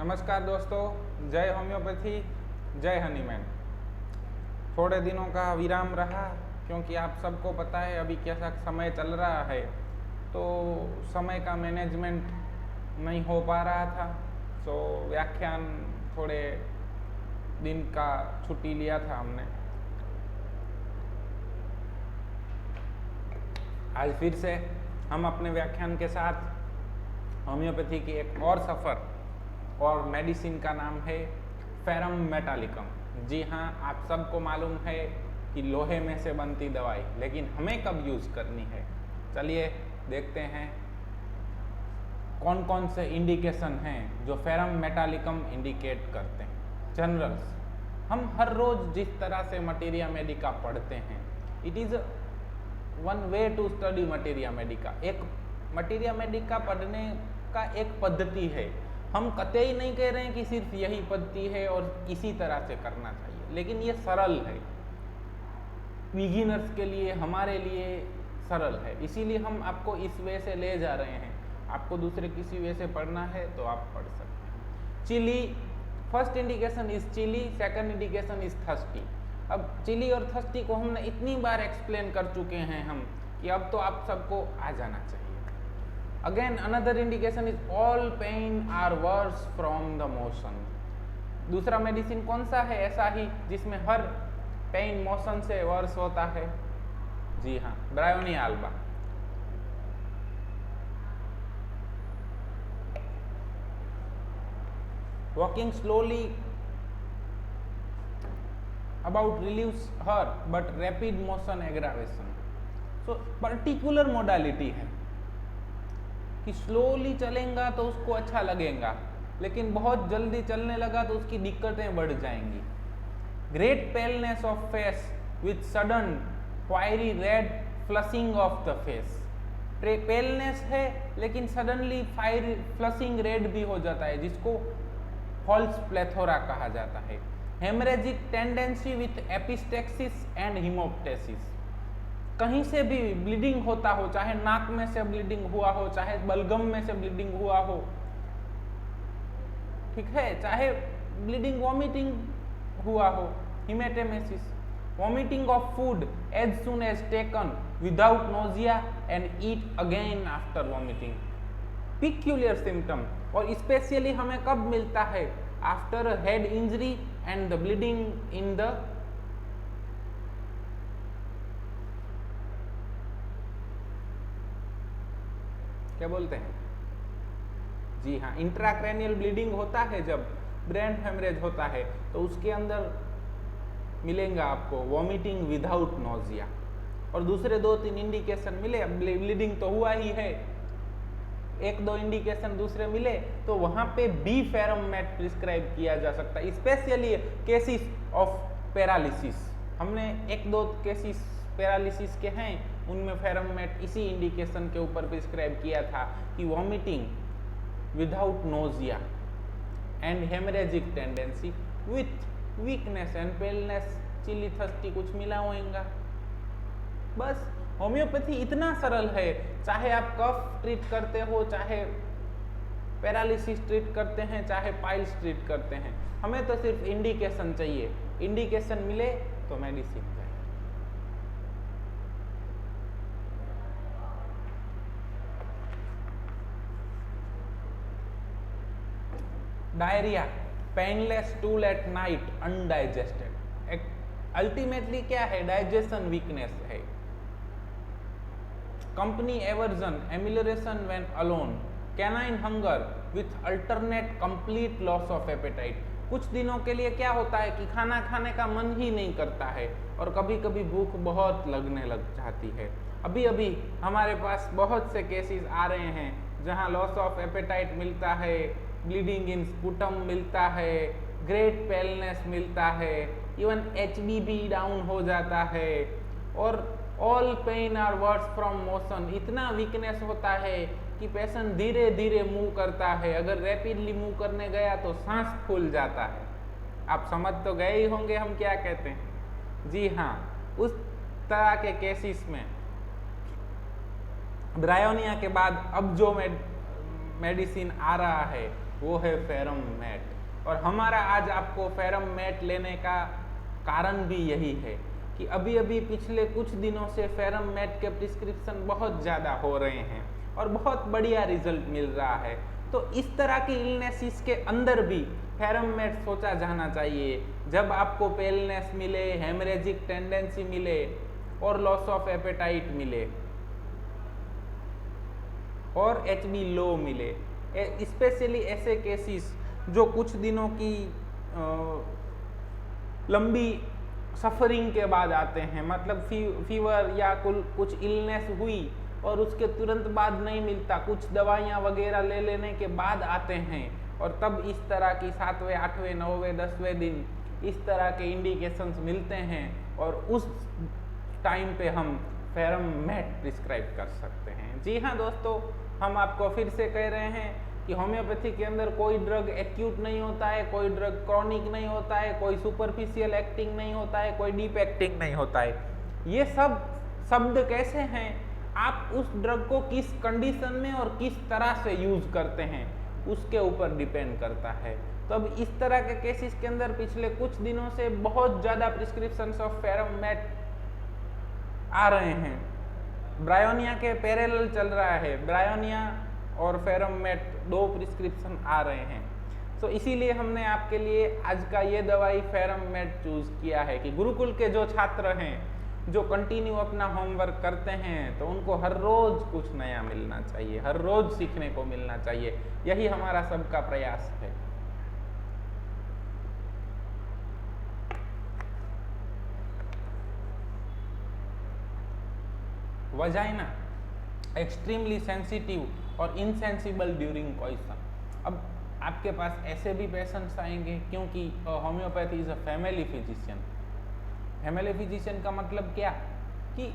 नमस्कार दोस्तों, जय होम्योपैथी, जय हनीमैन। थोड़े दिनों का विराम रहा क्योंकि आप सबको पता है अभी कैसा समय चल रहा है, तो समय का मैनेजमेंट नहीं हो पा रहा था। तो व्याख्यान थोड़े दिन का छुट्टी लिया था हमने। आज फिर से हम अपने व्याख्यान के साथ होम्योपैथी की एक और सफ़र और मेडिसिन का नाम है फेरम मेटालिकम। जी हाँ, आप सबको मालूम है कि लोहे में से बनती दवाई, लेकिन हमें कब यूज़ करनी है। चलिए देखते हैं कौन कौन से इंडिकेशन हैं जो फेरम मेटालिकम इंडिकेट करते हैं। जनरल्स, हम हर रोज़ जिस तरह से मटीरिया मेडिका पढ़ते हैं, it is one way to study materia medica. एक मटीरिया मेडिका पढ़ने का एक पद्धति है। हम कतई नहीं कह रहे हैं कि सिर्फ यही पद्धति है और इसी तरह से करना चाहिए, लेकिन ये सरल है, बिगिनर्स के लिए, हमारे लिए सरल है। इसीलिए हम आपको इस वे से ले जा रहे हैं। आपको दूसरे किसी वे से पढ़ना है तो आप पढ़ सकते हैं। Chilly, first indication is chilly, second indication is thirsty. अब चिली और थर्स्टी को हमने इतनी बार एक्सप्लेन कर चुके हैं हम कि अब तो आप सबको आ जाना चाहिए। Again another indication is all pain are worse from the motion. दूसरा मेडिसिन कौन सा है ऐसा ही जिसमें हर पेन मोशन से वर्स होता है? जी हाँ, bryonia alba. Walking slowly about relieves her but rapid motion aggravation। so particular modality है कि स्लोली चलेगा तो उसको अच्छा लगेगा, लेकिन बहुत जल्दी चलने लगा तो उसकी दिक्कतें बढ़ जाएंगी। Great paleness of face with sudden fiery red flushing of the face. Paleness है लेकिन सडनली फायर फ्लशिंग रेड भी हो जाता है, जिसको फॉल्स प्लेथोरा कहा जाता है। Haemorrhagic tendency with epistaxis and haemoptysis. कहीं से भी ब्लीडिंग होता हो, चाहे नाक में से ब्लीडिंग हुआ हो, चाहे बलगम में से ब्लीडिंग हुआ हो, ठीक है, चाहे ब्लीडिंग वॉमिटिंग हुआ हो, haematemesis. Vomiting of food as soon as taken without nausea and eat again after vomiting. Peculiar symptom, और स्पेशली हमें कब मिलता है? After head injury and the bleeding in the क्या बोलते हैं, जी हाँ, इंट्राक्रैनियल ब्लीडिंग होता है। जब ब्रेन हेमरेज होता है तो उसके अंदर मिलेगा आपको वॉमिटिंग विदाउट नोजिया। और दूसरे 2-3 इंडिकेशन मिले, ब्लीडिंग तो हुआ ही है, 1-2 इंडिकेशन दूसरे मिले तो वहां पे बी फेरम मेट प्रिस्क्राइब किया जा सकता है। स्पेशली केसेस ऑफ पैरालिसिस, हमने 1-2 केसेस पैरालिसिस के हैं, उनमें फेरम मेट इसी इंडिकेशन के ऊपर प्रिस्क्राइब किया था कि vomiting without nausea and haemorrhagic tendency with weakness and paleness, chilly thirsty कुछ मिला होगा। बस होम्योपैथी इतना सरल है, चाहे आप कफ ट्रीट करते हो, चाहे पैरालिसिस ट्रीट करते हैं, चाहे पाइल्स ट्रीट करते हैं, हमें तो सिर्फ इंडिकेशन चाहिए। इंडिकेशन मिले तो मेडिसिन चाहिए। Diarrhoea, painless stool at night, undigested. Ultimately क्या है? डाइजेशन वीकनेस है। Company aversion, amelioration when alone, canine hunger with alternate complete loss of appetite. कुछ दिनों के लिए क्या होता है कि खाना खाने का मन ही नहीं करता है और कभी कभी भूख बहुत लगने लग जाती है। अभी अभी हमारे पास बहुत से केसेस आ रहे हैं जहां लॉस ऑफ एपेटाइट मिलता है, ब्लीडिंग इन स्पुटम मिलता है, ग्रेट पेलनेस मिलता है, इवन HB डाउन हो जाता है, और all pain are worse from motion. इतना वीकनेस होता है कि पेशेंट धीरे धीरे मूव करता है, अगर रैपिडली मूव करने गया तो सांस फूल जाता है। आप समझ तो गए ही होंगे हम क्या कहते हैं। जी हाँ, उस तरह के केसेस में ब्रायोनिया के बाद अब जो मेडिसिन आ रहा है वो है फेरम मैट। और हमारा आज आपको फेरम मैट लेने का कारण भी यही है कि अभी अभी पिछले कुछ दिनों से फेरम मैट के प्रिस्क्रिप्शन बहुत ज़्यादा हो रहे हैं और बहुत बढ़िया रिजल्ट मिल रहा है। तो इस तरह की इलनेसिस के अंदर भी फेरम मैट सोचा जाना चाहिए। जब आपको पेलनेस मिले, हेमरेजिक टेंडेंसी मिले और लॉस ऑफ एपेटाइट मिले और HB लो मिले, स्पेशली ऐसे केसेस जो कुछ दिनों की लंबी सफरिंग के बाद आते हैं, मतलब फीवर या कुछ इलनेस हुई और उसके तुरंत बाद नहीं मिलता, कुछ दवाइयाँ वगैरह ले लेने के बाद आते हैं और तब इस तरह की 7वें 8वें 9वें 10वें दिन इस तरह के इंडिकेशंस मिलते हैं और उस टाइम पे हम फेरम मैट प्रिस्क्राइब कर सकते हैं। जी हाँ दोस्तों, हम आपको फिर से कह रहे हैं कि होम्योपैथी के अंदर कोई ड्रग एक्यूट नहीं होता है, कोई ड्रग क्रॉनिक नहीं होता है, कोई सुपरफिशियल एक्टिंग नहीं होता है, कोई डीप एक्टिंग नहीं होता है। ये सब शब्द कैसे हैं, आप उस ड्रग को किस कंडीशन में और किस तरह से यूज करते हैं उसके ऊपर डिपेंड करता है। तो अब इस तरह के केसेस के अंदर पिछले कुछ दिनों से बहुत ज़्यादा प्रिस्क्रिप्शंस ऑफ फेरम मैट आ रहे हैं। ब्रायोनिया के पैरेलल चल रहा है, ब्रायोनिया और फेरम मैट 2 प्रिस्क्रिप्शन आ रहे हैं। तो इसीलिए हमने आपके लिए आज का ये दवाई फेरम मैट चूज किया है कि गुरुकुल के जो छात्र हैं, जो कंटिन्यू अपना होमवर्क करते हैं, तो उनको हर रोज कुछ नया मिलना चाहिए, हर रोज सीखने को मिलना चाहिए। यही हमारा सबका प्रयास है। वजाइना एक्सट्रीमली सेंसिटिव और इनसेंसिबल ड्यूरिंग कोइशन। अब आपके पास ऐसे भी पेशेंट्स आएंगे, क्योंकि homeopathy is a family physician. Family physician का मतलब क्या कि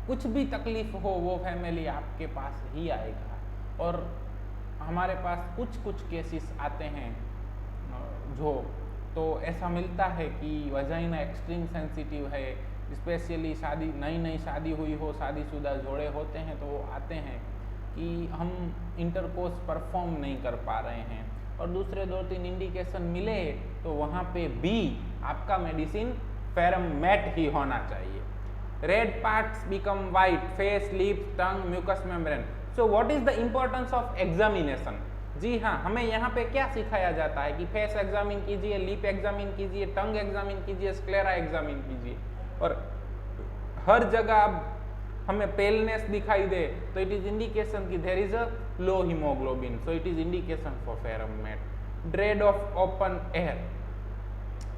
कुछ भी तकलीफ हो वो फैमिली आपके पास ही आएगा। और हमारे पास कुछ केसेस आते हैं जो तो ऐसा मिलता है कि वजाइना एक्सट्रीम सेंसिटिव है, स्पेशली नई शादी हुई हो, शादीशुदा जोड़े होते हैं तो वो आते हैं कि हम इंटरकोर्स परफॉर्म नहीं कर पा रहे हैं और दूसरे 2-3 इंडिकेशन मिले तो वहाँ पे भी आपका मेडिसिन फेरम मैट ही होना चाहिए। Red parts become white, face, lips, tongue, mucous membrane. So what is the importance of examination? जी हाँ, हमें यहाँ पे क्या सिखाया जाता है कि फेस एग्जामिन कीजिए, लिप एग्जामिन कीजिए, टंग एग्जामिन कीजिए, स्क्लेरा एग्जामिन कीजिए। और हर जगह अब हमें पेलनेस दिखाई दे तो इट इज इंडिकेशन कि there is a low haemoglobin, so it is indication for ferrum met. Dread of open air,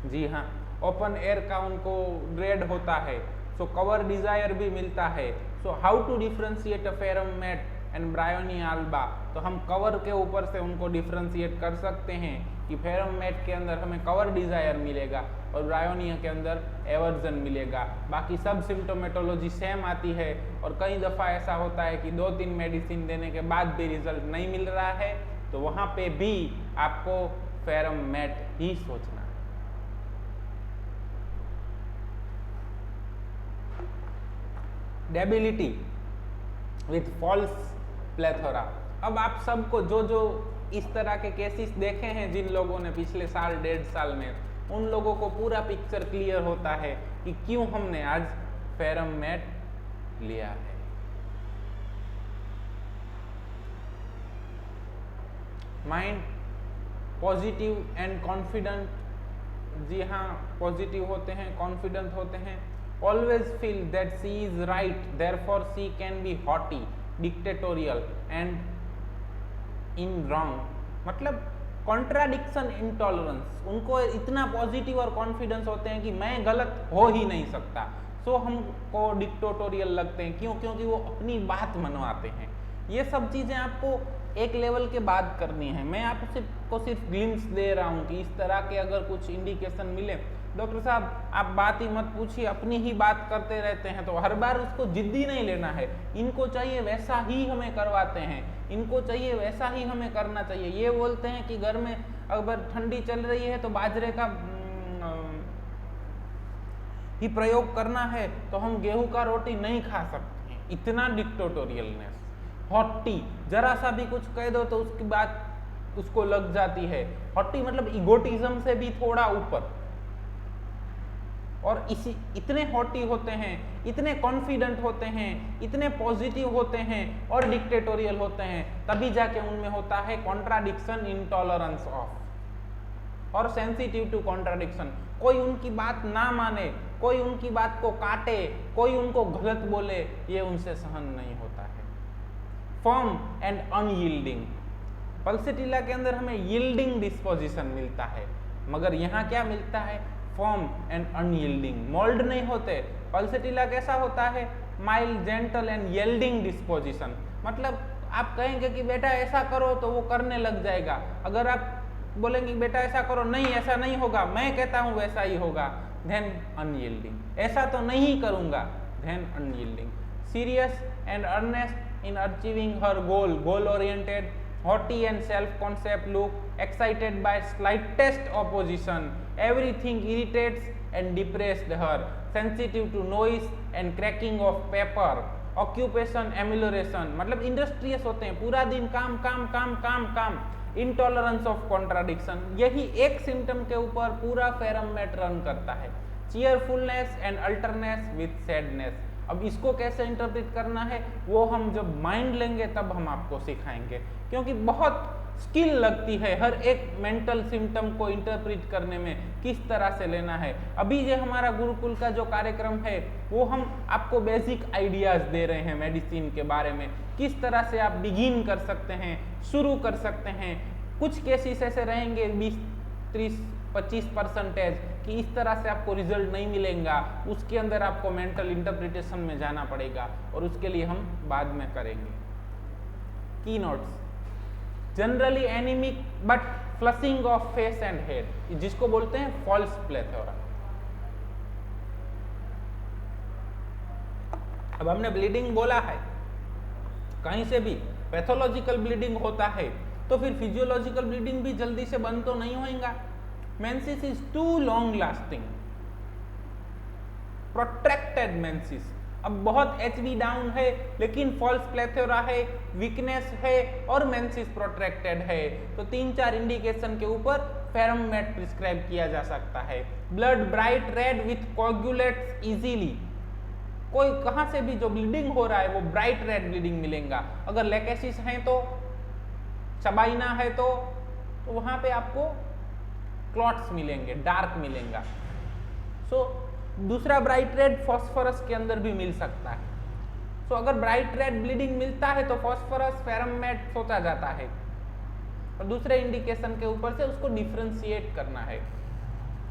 जी हाँ, ओपन एयर का उनको ड्रेड होता है, सो कवर डिजायर भी मिलता है। So how to differentiate a ferrum met and bryonia alba? तो हम कवर के ऊपर से उनको डिफ्रेंशिएट कर सकते हैं कि फेरम मैट के अंदर हमें कवर डिजायर मिलेगा और ब्रायोनिया के अंदर एवर्जन मिलेगा। बाकी सब सिम्टोमेटोलॉजी सेम आती है और कई दफ़ा ऐसा होता है कि 2-3 मेडिसिन देने के बाद भी रिजल्ट नहीं मिल रहा है, तो वहाँ पे भी आपको फेरम मैट ही सोचना है। Debility with false plethora. अब आप सबको जो इस तरह के केसेस देखे हैं, जिन लोगों ने पिछले साल 1.5 साल में, उन लोगों को पूरा पिक्चर क्लियर होता है कि क्यों हमने आज फेरम मैट लिया है। माइंड पॉजिटिव एंड कॉन्फिडेंट, जी हाँ, पॉजिटिव होते हैं, कॉन्फिडेंट होते हैं। Always feel that she is right, therefore she can be haughty, dictatorial and in wrong. मतलब कॉन्ट्राडिक्शन इंटॉलरेंस, उनको इतना पॉजिटिव और कॉन्फिडेंस होते हैं कि मैं गलत हो ही नहीं सकता, सो हमको डिक्टेटोरियल लगते हैं। क्यों? क्योंकि वो अपनी बात मनवाते हैं। ये सब चीज़ें आपको एक लेवल के बाद करनी है। मैं आपको सिर्फ ग्लिम्स दे रहा हूँ कि इस तरह के अगर कुछ इंडिकेशन मिले, डॉक्टर साहब आप बात ही मत पूछिए, अपनी ही बात करते रहते हैं, तो हर बार उसको जिद्दी नहीं लेना है। इनको चाहिए वैसा ही हमें करवाते हैं, इनको चाहिए वैसा ही हमें करना चाहिए। ये बोलते हैं कि घर में अगर ठंडी चल रही है तो बाजरे का ही प्रयोग करना है, तो हम गेहूं का रोटी नहीं खा सकते हैं। इतना डिक्टेटोरियलनेस, हॉटी, जरा सा भी कुछ कह दो तो उसकी बात उसको लग जाती है। हॉटी मतलब इगोटिज्म से भी थोड़ा ऊपर, और इसी इतने हॉटी होते हैं, इतने कॉन्फिडेंट होते हैं, इतने पॉजिटिव होते हैं और डिक्टेटोरियल होते हैं, तभी जाके उनमें होता है कॉन्ट्राडिक्शन, इंटॉलरेंस ऑफ और सेंसिटिव टू कॉन्ट्राडिक्शन। कोई उनकी बात ना माने, कोई उनकी बात को काटे, कोई उनको गलत बोले, ये उनसे सहन नहीं होता है। फर्म एंड अनयील्डिंग, पल्सेटिला के अंदर हमें यील्डिंग डिस्पोजिशन मिलता है, मगर यहाँ क्या मिलता है? Firm and unyielding. मोल्ड नहीं होते। पल्सेटिला कैसा होता है? Mild, gentle and yielding disposition. मतलब आप कहेंगे कि बेटा ऐसा करो तो वो करने लग जाएगा। अगर आप बोलेंगे बेटा ऐसा करो, नहीं ऐसा नहीं होगा, मैं कहता हूं वैसा ही होगा, देन अनयील्डिंग। ऐसा तो नहीं करूंगा, then unyielding. Serious and earnest in achieving her goal, goal oriented, haughty and self-concept look, excited by slightest opposition, everything irritates and depressed her, sensitive to noise and cracking of paper, occupation amelioration, मतलब industrious होते हैं, पूरा दिन काम काम काम काम काम, इंटॉलरेंस ऑफ कॉन्ट्राडिक्शन, यही एक सिम्टम के ऊपर पूरा फेरममेट रन करता है। Cheerfulness and alternates with sadness. अब इसको कैसे इंटरप्रेट करना है वो हम जब माइंड लेंगे तब हम आपको सिखाएंगे, क्योंकि बहुत स्किल लगती है हर एक मेंटल सिम्टम को इंटरप्रेट करने में, किस तरह से लेना है। अभी ये हमारा गुरुकुल का जो कार्यक्रम है वो हम आपको बेसिक आइडियाज दे रहे हैं मेडिसिन के बारे में, किस तरह से आप बिगिन कर सकते हैं, शुरू कर सकते हैं। कुछ केसेस ऐसे रहेंगे 20-30-25% कि इस तरह से आपको रिजल्ट नहीं मिलेगा, उसके अंदर आपको मेंटल इंटरप्रिटेशन में जाना पड़ेगा, और उसके लिए हम बाद में करेंगे। की notes, generally anaemic but flushing of face and head, जिसको बोलते हैं फॉल्स प्लेथोरा। अब हमने ब्लीडिंग बोला है, कहीं से भी पैथोलॉजिकल ब्लीडिंग होता है तो फिर फिजियोलॉजिकल ब्लीडिंग भी जल्दी से बंद तो नहीं होएगा। Menses is too long lasting, protracted menses. अब बहुत HB डाउन है लेकिन फॉल्स प्लेथोरा है, वीकनेस है और मेंसिस प्रोट्रैक्टेड है, तो 3-4 इंडिकेशन के ऊपर फेरममेट प्रिस्क्राइब किया जा सकता है। Blood bright red with coagulates easily, कोई कहां से भी जो ब्लीडिंग हो रहा है वो ब्राइट रेड ब्लीडिंग मिलेगा। अगर लेकेसिस है तो, चबाइना है तो वहां पे आपको क्लॉट्स मिलेंगे, डार्क मिलेगा। सो दूसरा ब्राइट रेड फॉस्फोरस के अंदर भी मिल सकता है। सो अगर ब्राइट रेड ब्लीडिंग मिलता है तो फॉस्फोरस फेरममेट सोचा जाता है, और दूसरे इंडिकेशन के ऊपर से उसको डिफरेंशिएट करना है।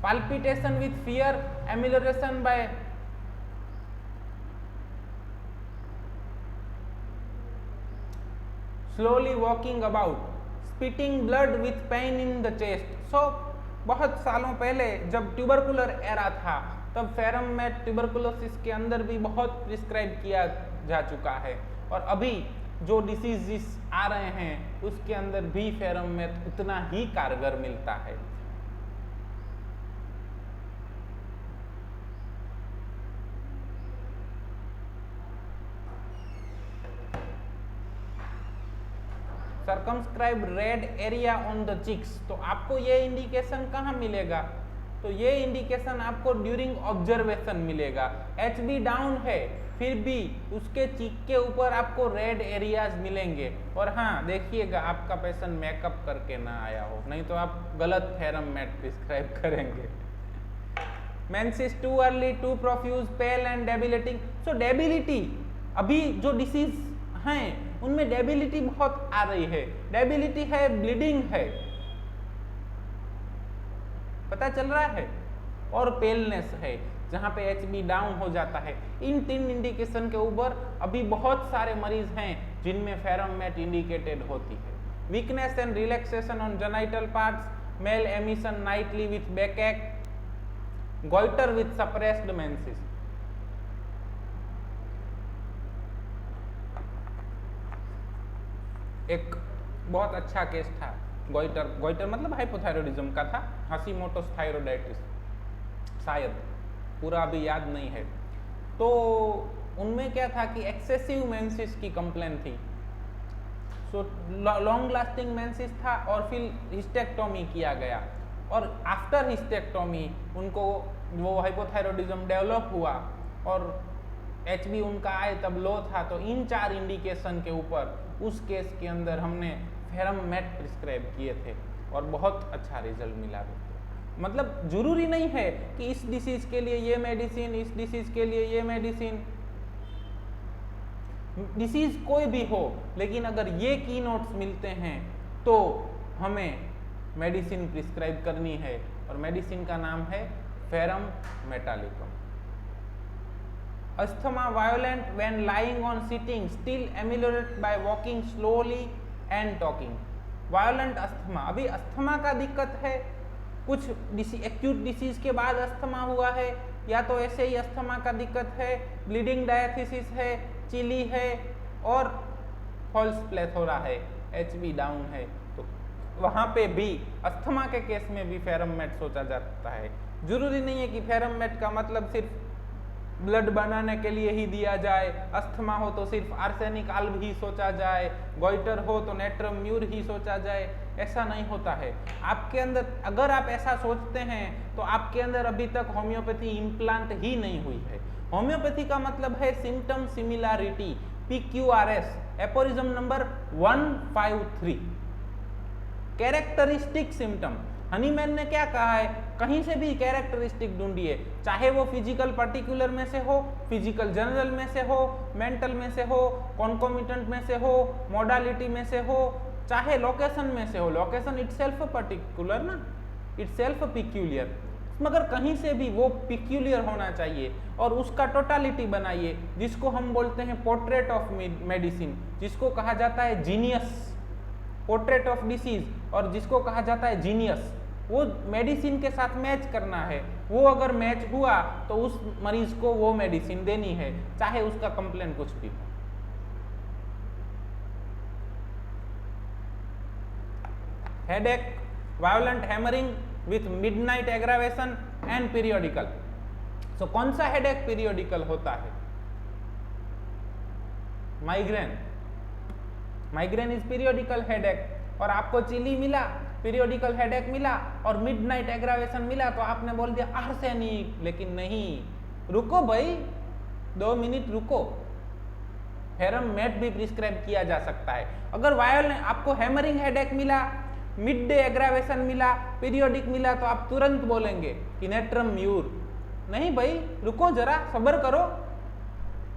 Palpitation with fear, amelioration by slowly walking about, spitting blood with pain in the chest. So बहुत सालों पहले जब ट्यूबरकुलर एरा था तब फेरममेट ट्यूबरकुलोसिस के अंदर भी बहुत प्रिस्क्राइब किया जा चुका है, और अभी जो डिसीजेस आ रहे हैं उसके अंदर भी फेरममेट उतना ही कारगर मिलता है। Circumscribe red area on the cheeks, तो आपको ये इंडिकेशन कहाँ मिलेगा? तो ये इंडिकेशन आपको ड्यूरिंग ऑब्जर्वेशन मिलेगा। HB डाउन है फिर भी उसके चीक के ऊपर आपको रेड एरियाज मिलेंगे। और हाँ देखिएगा आपका पेशेंट मेकअप करके ना आया हो, नहीं तो आप गलत फेरममेट प्रिस्क्राइब करेंगे। Menses too early, too profuse, pale and debilitating. So debility, अभी जो डिसीज हैं उनमें डेबिलिटी बहुत आ रही है। डेबिलिटी है, ब्लीडिंग है, पता चल रहा है, और पेलनेस है जहां पे HB डाउन हो जाता है। इन 3 इंडिकेशन के ऊपर अभी बहुत सारे मरीज हैं जिनमें फेरममेट इंडिकेटेड होती है। Weakness and relaxation on genital parts, male emission nightly with backache, goitre with suppressed menses. एक बहुत अच्छा केस था, गोइटर मतलब हाइपोथायरॉयडिज्म का था, हशीमोटोस थायरोइडाइटिस, शायद पूरा अभी याद नहीं है। तो उनमें क्या था कि एक्सेसिव मेंसिस की कंप्लेन थी। सो लॉन्ग लास्टिंग मेंसेस था और फिर हिस्टेक्टोमी किया गया, और आफ्टर हिस्टेक्टोमी उनको वो हाइपोथायरॉयडिज्म डेवलप हुआ और HB उनका आए तब लो था। तो इन 4 इंडिकेशन के ऊपर उस केस के अंदर हमने फेरम मेट प्रिस्क्राइब किए थे और बहुत अच्छा रिजल्ट मिला। मतलब जरूरी नहीं है कि इस डिसीज के लिए ये मेडिसिन, इस डिसीज के लिए ये मेडिसिन, डिसीज कोई भी हो, लेकिन अगर ये की नोट्स मिलते हैं तो हमें मेडिसिन प्रिस्क्राइब करनी है, और मेडिसिन का नाम है ferrum metallicum. Asthma violent when lying on sitting, still ameliorate by walking slowly and talking. Violent asthma, अभी अस्थमा का दिक्कत है, कुछ एक्यूट डिसीज के बाद अस्थमा हुआ है, या तो ऐसे ही अस्थमा का दिक्कत है, ब्लीडिंग डायथिसिस है, चिली है और फॉल्स प्लेथोरा है, HB डाउन है, तो वहाँ पे भी अस्थमा के केस में भी फेरम मेट सोचा जाता है। जरूरी नहीं है कि फेरम मेट का मतलब सिर्फ ब्लड बनाने के लिए ही दिया जाए, अस्थमा हो तो सिर्फ आर्सेनिक आल्ब ही सोचा जाए, गोइटर हो तो नेट्रम म्यूर ही सोचा जाए, ऐसा नहीं होता है। आपके अंदर अगर आप ऐसा सोचते हैं तो आपके अंदर अभी तक होम्योपैथी इम्प्लांट ही नहीं हुई है। होम्योपैथी का मतलब है symptom similarity, PQRS, aphorism number 153, characteristic symptom. Hahnemann ने क्या कहा है, कहीं से भी कैरेक्टरिस्टिक ढूंढिए, चाहे वो फिजिकल पर्टिकुलर में से हो, फिजिकल जनरल में से हो, मेंटल में से हो, कॉन्कोमिटेंट में से हो, मोडालिटी में से हो, चाहे लोकेशन में से हो। लोकेशन इटसेल्फ पर्टिकुलर ना, इटसेल्फ पिक्यूलियर, मगर कहीं से भी वो पिक्यूलियर होना चाहिए और उसका टोटालिटी बनाइए, जिसको हम बोलते हैं पोर्ट्रेट ऑफ मेडिसिन, जिसको कहा जाता है जीनियस, पोर्ट्रेट ऑफ डिसीज, और जिसको कहा जाता है जीनियस। वो मेडिसिन के साथ मैच करना है, वो अगर मैच हुआ तो उस मरीज को वो मेडिसिन देनी है, चाहे उसका कंप्लेन कुछ भी हो। Headache, violent hammering with midnight aggravation and periodical. So कौन सा हेडेक पीरियोडिकल होता है? Migraine. Migraine is periodical headache, और आपको चिली मिला, पीरियोडिकल हेडेक मिला और मिडनाइट एग्रावेशन मिला, तो आपने बोल दिया आर्सेनिक। लेकिन नहीं, रुको भाई, 2 मिनट रुको, फेरम मेट भी प्रिस्क्राइब किया जा सकता है। अगर वायोलेंट आपको हैमरिंग हेडेक मिला, मिड डे एग्रावेशन मिला, पीरियोडिक मिला, तो आप तुरंत बोलेंगे कि नेट्रम म्यूर। नहीं भाई, रुको जरा, सब्र करो,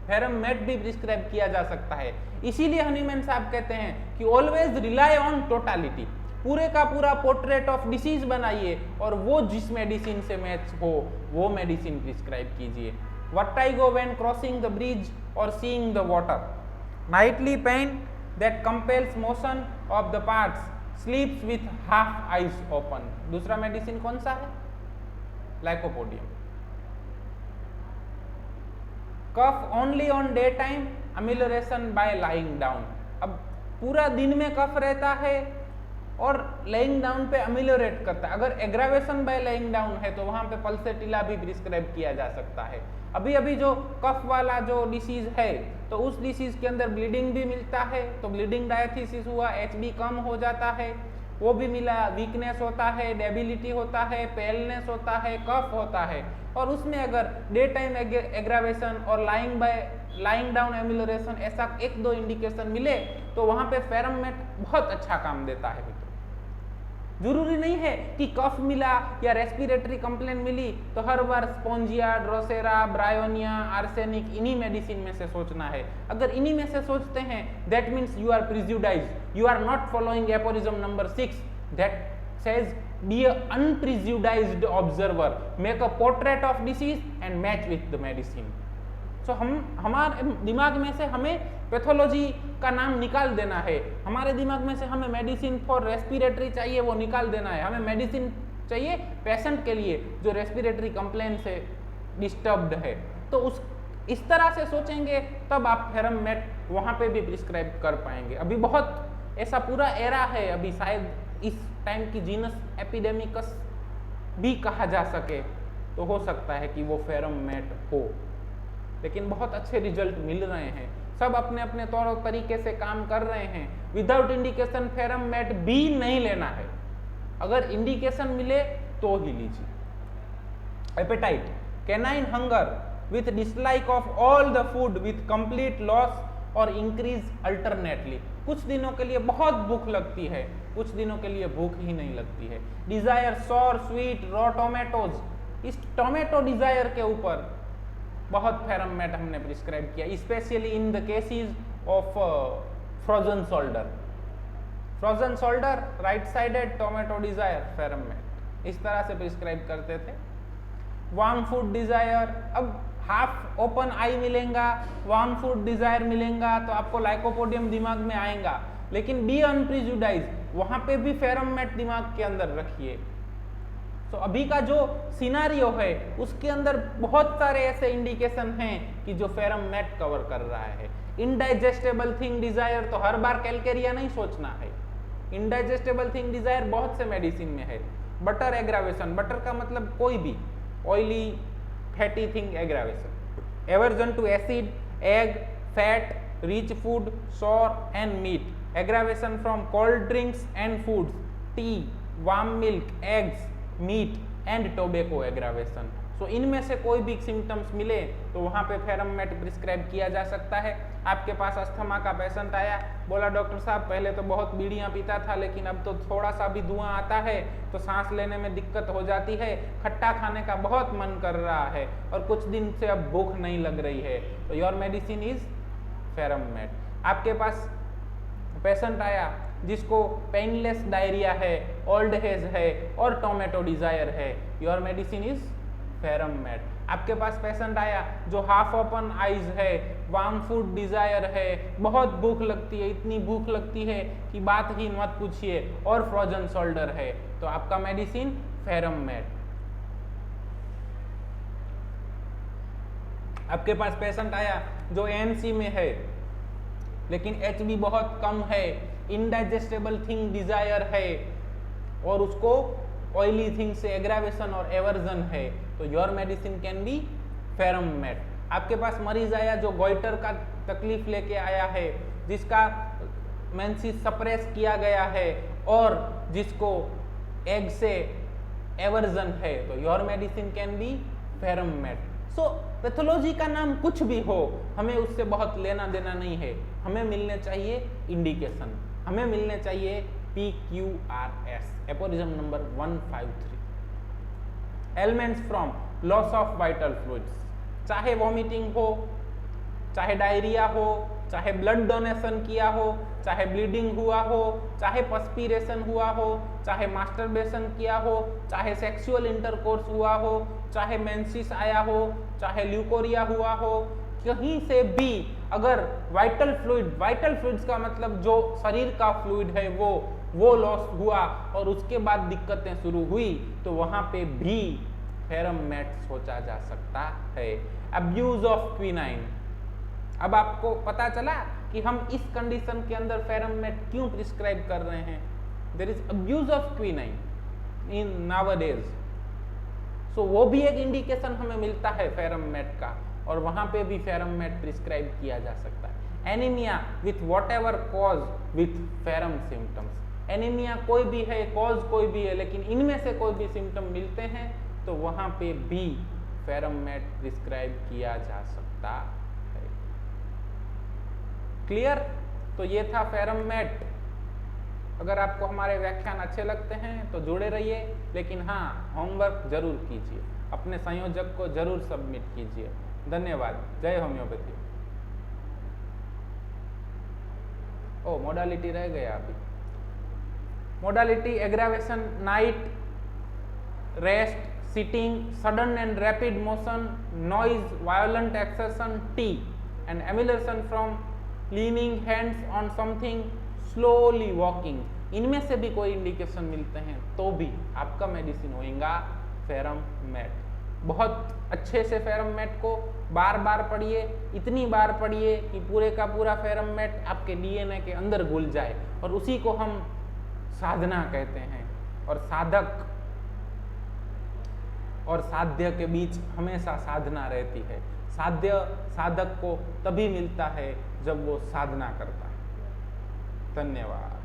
फेरम मेट भी प्रिस्क्राइब किया जा सकता है। इसीलिए हनीमैन साहब कहते हैं कि ऑलवेज रिलाई ऑन टोटालिटी, पूरे का पूरा पोर्ट्रेट ऑफ डिसीज बनाइए और वो जिस मेडिसिन से मैच हो वो मेडिसिन प्रिस्क्राइब कीजिए। Vertigo when crossing the bridge और seeing the water, nightly pain that compels motion of the parts, sleeps with half eyes open. दूसरा मेडिसिन कौन सा है? Lycopodium. Cough only on day time, amelioration by lying down. अब पूरा दिन में कफ रहता है और लेइंग डाउन पे अमिलोरेट करता है। अगर एग्रावेशन बाय लेइंग डाउन है तो वहां पे पल्सेटिला भी प्रिस्क्राइब किया जा सकता है। अभी अभी जो कफ वाला जो डिसीज है तो उस डिसीज के अंदर ब्लीडिंग भी मिलता है, तो ब्लीडिंग डायथिसिस हुआ, HB कम हो जाता है, वो भी मिला, वीकनेस होता है, डेबिलिटी होता है, पेलनेस होता है, कफ होता है। और उसमें अगर डे टाइम एग्रावेशन और लाइंग डाउन एमिलोरेशन ऐसा 1-2 इंडिकेशन मिले तो वहां पे फेरम मेट बहुत अच्छा काम देता है। जरूरी नहीं है कि कफ मिला या रेस्पिरेटरी कंप्लेन मिली तो हर बार स्पोंजिया, ड्रोसेरा, ब्रायोनिया, आर्सेनिक इन्हीं मेडिसिन में से सोचना है। अगर इन्हीं में से सोचते हैं that means you are prejudiced, you are not following aphorism number 6 that says be a unprejudiced observer, make a portrait of disease and match with the medicine. So हमारे दिमाग में से हमें पैथोलॉजी का नाम निकाल देना है, हमारे दिमाग में से हमें मेडिसिन फॉर रेस्पिरेटरी चाहिए वो निकाल देना है, हमें मेडिसिन चाहिए पेशेंट के लिए जो रेस्पिरेटरी कंप्लेन से डिस्टर्ब्ड है। तो इस तरह से सोचेंगे तब आप फेरम मेट वहाँ पे भी प्रिस्क्राइब कर पाएंगे। अभी बहुत ऐसा पूरा एरा है, अभी शायद इस टाइम की जीनस एपिडेमिकस भी कहा जा सके, तो हो सकता है कि वो फेरम मेट हो, लेकिन बहुत अच्छे रिजल्ट मिल रहे हैं। सब अपने अपने तौर तरीके से काम कर रहे हैं। विदाउट इंडिकेशन फेरम मेट भी नहीं लेना है, अगर इंडिकेशन मिले तो ही लीजिए। Appetite, canine hunger with dislike of all the food with complete loss or increase alternately. कुछ दिनों के लिए बहुत भूख लगती है, कुछ दिनों के लिए भूख ही नहीं लगती है। Desire sour sweet raw tomatoes, इस टोमेटो डिजायर के ऊपर बहुत फेरम मेट हमने प्रिस्क्राइब किया, specially in the cases of frozen shoulder. Frozen shoulder right sided tomato desire ferrum met, इस तरह से प्रिस्क्राइब करते थे। वार्म फूड डिजायर, अब हाफ ओपन आई मिलेगा, वार्म फूड डिजायर मिलेगा तो आपको लाइकोपोडियम दिमाग में आएगा, लेकिन बी अनप्रिजुडाइज, वहां पे भी फेरम मेट दिमाग के अंदर रखिए। तो अभी का जो सिनारियो है उसके अंदर बहुत सारे ऐसे इंडिकेशन हैं कि जो फेरम मेट कवर कर रहा है। इनडाइजेस्टेबल थिंग डिजायर, तो हर बार कैलकेरिया नहीं सोचना है, इनडाइजेस्टेबल थिंग डिजायर बहुत से मेडिसिन में है। बटर एग्रावेशन, बटर का मतलब कोई भी oily fatty thing aggravation. Aversion to acid, egg, fat, rich food, sour and meat, aggravation from cold drinks and foods, tea, warm milk, eggs, meat and tobacco aggravation. So इनमें से कोई भी symptoms मिले तो वहां पे फेरम मेट प्रिस्क्राइब किया जा सकता है। आपके पास अस्थमा का पेशेंट आया, बोला डॉक्टर साहब पहले तो बहुत बीड़ियां पीता था लेकिन अब तो थोड़ा सा भी धुआं आता है तो सांस लेने में दिक्कत हो जाती है, खट्टा खाने का बहुत मन कर रहा है और कुछ दिन से अब भूख नहीं लग रही है, तो your medicine is ferrum met. आपके पास पेशेंट आया जिसको पेनलेस डायरिया है, ओल्ड एज है और टोमेटो डिजायर है, your medicine is ferrum met. आपके पास पेशेंट आया जो हाफ ओपन आइज है, वार्म फूड डिजायर है, बहुत भूख लगती है, इतनी भूख लगती है कि बात ही मत पूछिए, और फ्रोजन शोल्डर है, तो आपका मेडिसिन फेरम मेट। आपके पास पेशेंट आया जो एएनसी में है लेकिन एचबी बहुत कम है, इनडाइजेस्टेबल थिंग डिजायर है और उसको ऑयली थिंग से एग्रावेशन और एवर्जन है, तो your medicine can be ferrum met. आपके पास मरीज आया जो गोइटर का तकलीफ लेके आया है, जिसका मेंसेस सप्रेस किया गया है और जिसको एग से एवर्जन है, तो your medicine can be ferrum met. So pathology का नाम कुछ भी हो, हमें उससे बहुत लेना देना नहीं है, हमें मिलने चाहिए इंडिकेशन, हमें मिलने चाहिए PQRS, aphorism number 153। Ailments from loss of vital fluids, चाहे वॉमिटिंग हो, चाहे डायरिया हो, चाहे ब्लड डोनेशन किया हो, चाहे ब्लीडिंग हुआ हो, चाहे पर्स्पिरेशन हुआ हो, चाहे मास्टरबेशन किया हो, चाहे सेक्सुअल इंटरकोर्स हुआ हो, चाहे मेंसेस आया हो, चाहे ल्यूकोरिया हुआ हो, कहीं से भी अगर वाइटल फ्लूइड्स का मतलब जो शरीर का फ्लूइड है वो लॉस हुआ और उसके बाद दिक्कतें शुरू हुई, तो वहां पे भी फेरम मेट सोचा जा सकता है। अब्यूज ऑफ क्विनाइन, अब आपको पता चला कि हम इस कंडीशन के अंदर फेरम मेट क्यों प्रिस्क्राइब कर रहे हैं। There is abuse of quinine in nowadays, so वो भी एक इंडिकेशन हमें मिलता है फेरम मेट का, और वहां पे भी फेरम मेट प्रिस्क्राइब किया जा सकता है। Anaemia with whatever cause with ferrum symptoms, anaemia कोई भी है, कॉज कोई भी है, लेकिन इनमें से कोई भी सिम्टम मिलते हैं तो वहां पे भी फेरम मेट प्रिस्क्राइब किया जा सकता है। क्लियर? तो ये था फेरम मेट। अगर आपको हमारे व्याख्यान अच्छे लगते हैं तो जुड़े रहिए, लेकिन हाँ, होमवर्क जरूर कीजिए, अपने संयोजक को जरूर सबमिट कीजिए। धन्यवाद। जय होम्योपैथी। ओ, मोडालिटी रह गया अभी। Modality aggravation, night, rest, sitting, sudden and rapid motion, noise, violent exertion, tea, and amelioration from leaning hands on something, slowly walking. इनमें से भी कोई इंडिकेशन मिलते हैं तो भी आपका मेडिसिन होगा फेरम मेट। बहुत अच्छे से फेरम मेट को बार बार पढ़िए, इतनी बार पढ़िए कि पूरे का पूरा फेरम मेट आपके डीएनए के अंदर घुल जाए, और उसी को हम साधना कहते हैं। और साधक और साध्य के बीच हमेशा साधना रहती है। साध्य साधक को तभी मिलता है जब वो साधना करता है। धन्यवाद।